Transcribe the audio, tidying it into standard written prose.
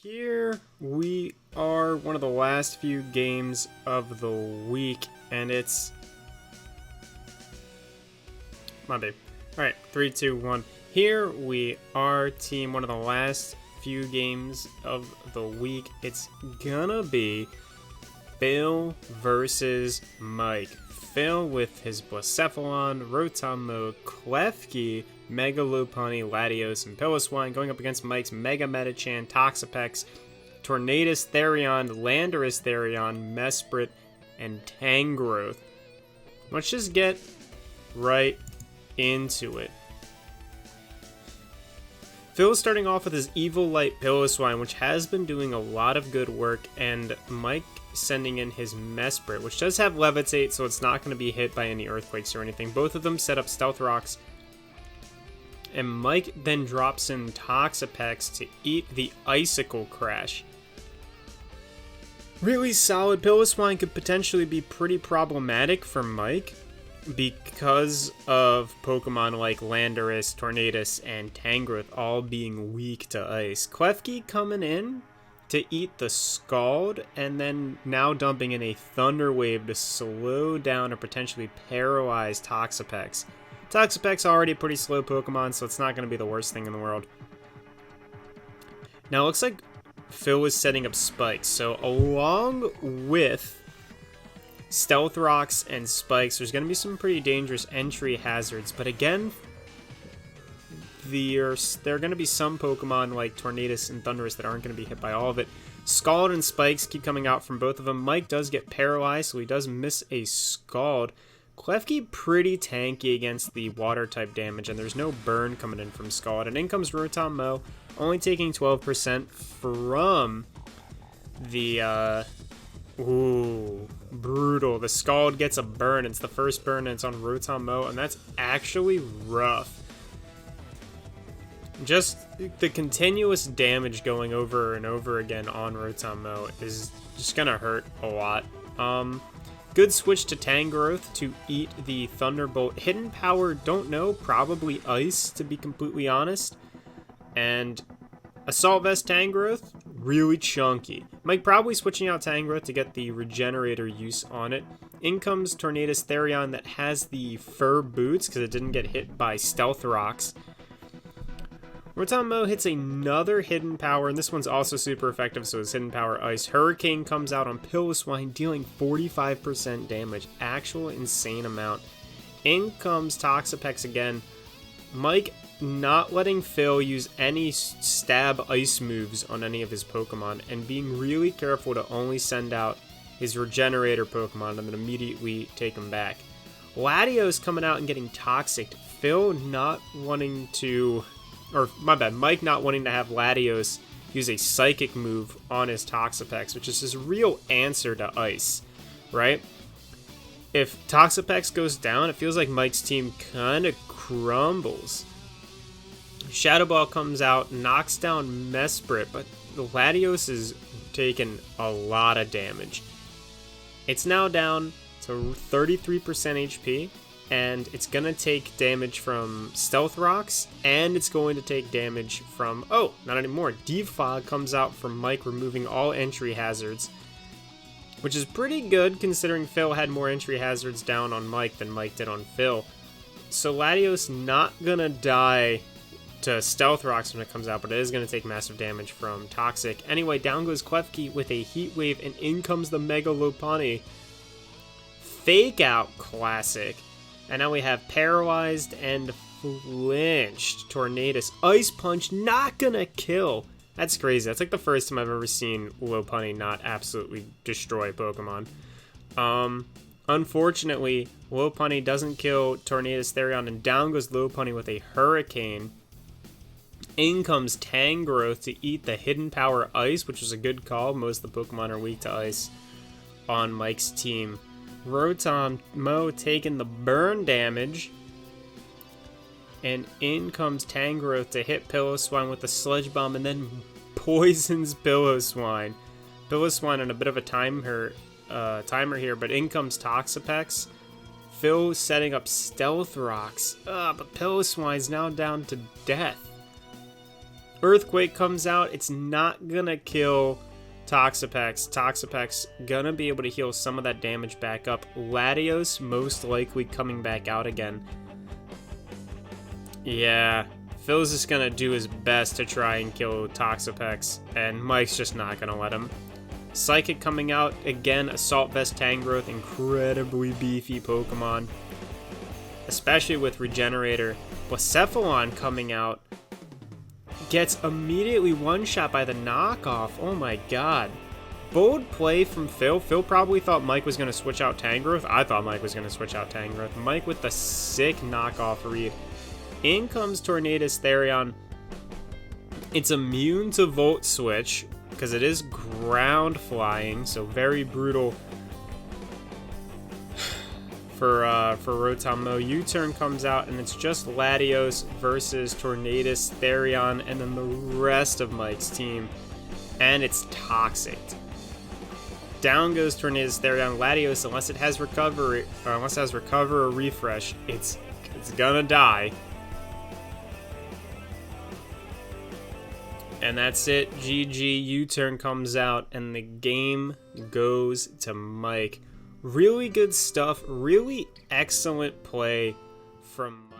Here we are, one of the last few games of the week, and it's Monday. Alright, 3, 2, 1. Here we are, team, one of the last few games of the week. It's gonna be Phil versus Mike. Phil with his Blacephalon, Rotom, Klefki, Mega Lopunny, Latios, and Piloswine going up against Mike's Mega Metachan, Toxapex, Tornadus, Therion, Landorus, Therion, Mesprit, and Tangrowth. Let's just get right into it. Phil's starting off with his Evil Light Piloswine, which has been doing a lot of good work, and Mike sending in his Mesprit, which does have Levitate, so it's not going to be hit by any Earthquakes or anything. Both of them set up Stealth Rocks, and Mike then drops in Toxapex to eat the Icicle Crash. Really solid. Piloswine could potentially be pretty problematic for Mike because of Pokemon like Landorus, Tornadus, and Tangrowth all being weak to Ice. Klefki coming in to eat the Scald, and then now dumping in a Thunder Wave to slow down or potentially paralyze Toxapex. Toxapex already a pretty slow Pokemon, so it's not going to be the worst thing in the world. Now it looks like Phil is setting up Spikes, so along with Stealth Rocks and Spikes, there's going to be some pretty dangerous entry hazards, but again, there are going to be some Pokemon like Tornadus and Thundurus that aren't going to be hit by all of it. Scald and Spikes keep coming out from both of them. Mike does get paralyzed, so he does miss a Scald. Klefki pretty tanky against the water type damage, and there's no burn coming in from Scald. And in comes Rotom, only taking 12% from the ooh, brutal. The Scald gets a burn. It's the first burn, and it's on Rotom, and that's actually rough. Just the continuous damage going over and over again on Rotom is just gonna hurt a lot. Good switch to Tangrowth to eat the Thunderbolt. Hidden Power, don't know, probably Ice to be completely honest. And Assault Vest Tangrowth, really chunky. Mike probably switching out Tangrowth to get the Regenerator use on it. In comes Tornadus Therion that has the Fur Boots because it didn't get hit by Stealth Rocks. Rotom hits another Hidden Power, and this one's also super effective, so it's Hidden Power Ice. Hurricane comes out on Piloswine, dealing 45% damage. Actual insane amount. In comes Toxapex again. Mike not letting Phil use any stab ice moves on any of his Pokemon, and being really careful to only send out his Regenerator Pokemon and then immediately take him back. Latios coming out and getting Toxic. Phil not wanting to... or my bad, Mike not wanting to have Latios use a Psychic move on his Toxapex, which is his real answer to Ice, right? If Toxapex goes down, it feels like Mike's team kind of crumbles. Shadow Ball comes out, knocks down Mesprit, but the Latios is taking a lot of damage. It's now down to 33% HP. And it's going to take damage from Stealth Rocks, and it's going to take damage from... oh, not anymore. Defog comes out from Mike, removing all entry hazards, which is pretty good considering Phil had more entry hazards down on Mike than Mike did on Phil. So Latios not going to die to Stealth Rocks when it comes out, but it is going to take massive damage from Toxic. Anyway, down goes Klefki with a Heat Wave, and in comes the Mega Lopunny. Fake Out Classic. And now we have Paralyzed and Flinched. Tornadus. Ice Punch, not gonna kill. That's crazy. That's like the first time I've ever seen Lopunny not absolutely destroy Pokemon. Unfortunately, Lopunny doesn't kill Tornadus Therion, and down goes Lopunny with a Hurricane. In comes Tangrowth to eat the Hidden Power Ice, which was a good call. Most of the Pokemon are weak to Ice on Mike's team. Rotom taking the burn damage, and in comes Tangrowth to hit Piloswine with the Sludge Bomb, and then poisons Piloswine. Piloswine on a bit of a timer here, but in comes Toxapex. Phil setting up Stealth Rocks, but Piloswine's now down to death. Earthquake comes out. It's not gonna kill Toxapex. Toxapex gonna be able to heal some of that damage back up. Latios most likely coming back out again. Yeah, Phil's just gonna do his best to try and kill Toxapex, and Mike's just not gonna let him. Psychic coming out, again, Assault Vest Tangrowth, incredibly beefy Pokemon, especially with Regenerator. Blacephalon coming out, gets immediately one-shot by the knockoff. Oh my god. Bold play from Phil. Phil probably thought Mike was going to switch out Tangrowth. I thought Mike was going to switch out Tangrowth. Mike with the sick knockoff read. In comes Tornadus Therion. It's immune to Volt Switch because it is ground flying, so very brutal for Rotom. U-Turn comes out, and it's just Latios versus Tornadus Therion, and then the rest of Mike's team, and it's toxic. Down goes Tornadus Therion. Latios, unless it has recovery, or unless it has recover or refresh, it's gonna die. And that's it. GG. U-Turn comes out, and the game goes to Mike. Really good stuff. Really excellent play from Mike.